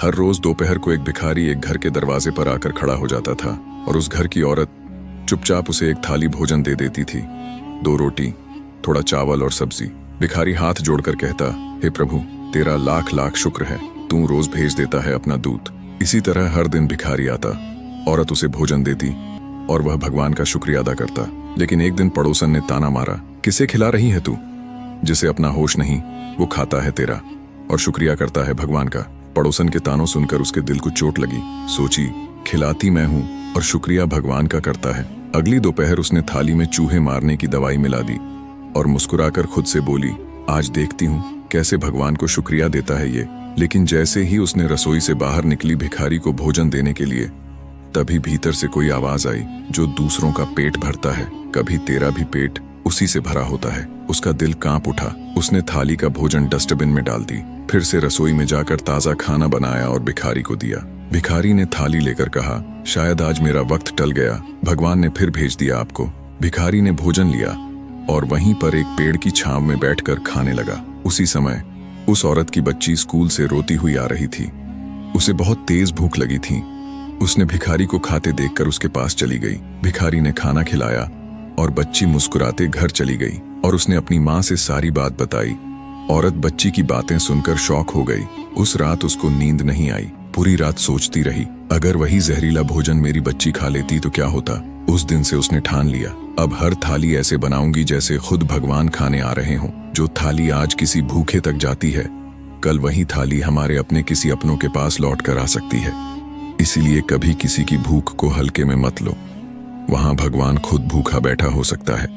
हर रोज दोपहर को एक भिखारी एक घर के दरवाजे पर आकर खड़ा हो जाता था और उस घर की औरत चुपचाप उसे एक थाली भोजन दे देती थी। 2 रोटी, थोड़ा चावल और सब्जी। भिखारी हाथ जोड़कर कहता, हे प्रभु, तेरा लाख लाख शुक्र है, तू रोज भेज देता है अपना दूध। इसी तरह हर दिन भिखारी आता, औरत उसे भोजन देती और वह भगवान का शुक्रिया अदा करता। लेकिन एक दिन पड़ोसन ने ताना मारा, किसे खिला रही है तू? जिसे अपना होश नहीं वो खाता है तेरा और शुक्रिया करता है भगवान का। पड़ोसन के तानों सुनकर उसके दिल को चोट लगी। सोची, खिलाती मैं हूं और शुक्रिया भगवान का करता है। अगली दोपहर उसने थाली में चूहे मारने की दवाई मिला दी और मुस्कुराकर खुद से बोली, आज देखती हूं कैसे भगवान को शुक्रिया देता है ये। लेकिन जैसे ही उसने रसोई से बाहर निकली भिखारी को भोजन देने के लिए, तभी भीतर से कोई आवाज आई, जो दूसरों का पेट भरता है, कभी तेरा भी पेट उसी से भरा होता है। उसका दिल कांप उठा। उसने थाली का भोजन डस्टबिन में डाल दी, फिर से रसोई में जाकर ताजा खाना बनाया और भिखारी को दिया। भिखारी ने थाली लेकर कहा, शायद आज मेरा वक्त टल गया, भगवान ने फिर भेज दिया आपको। भिखारी ने भोजन लिया और वहीं पर एक पेड़ की छांव में बैठकर खाने लगा। उसी समय उस औरत की बच्ची स्कूल से रोती हुई आ रही थी। उसे बहुत तेज भूख लगी थी। उसने भिखारी को खाते देखकर उसके पास चली गई। भिखारी ने खाना खिलाया और बच्ची मुस्कुराते घर चली गई और उसने अपनी माँ से सारी बात बताई। औरत बच्ची की बातें सुनकर शॉक हो गई। उस रात उसको नींद नहीं आई। पूरी रात सोचती रही, अगर वही जहरीला भोजन मेरी बच्ची खा लेती तो क्या होता। उस दिन से उसने ठान लिया, अब हर थाली ऐसे बनाऊंगी जैसे खुद भगवान खाने आ रहे हों। जो थाली आज किसी भूखे तक जाती है, कल वही थाली हमारे अपने किसी अपनों के पास लौट कर आ सकती है। इसीलिए कभी किसी की भूख को हल्के में मत लो, वहां भगवान खुद भूखा बैठा हो सकता है।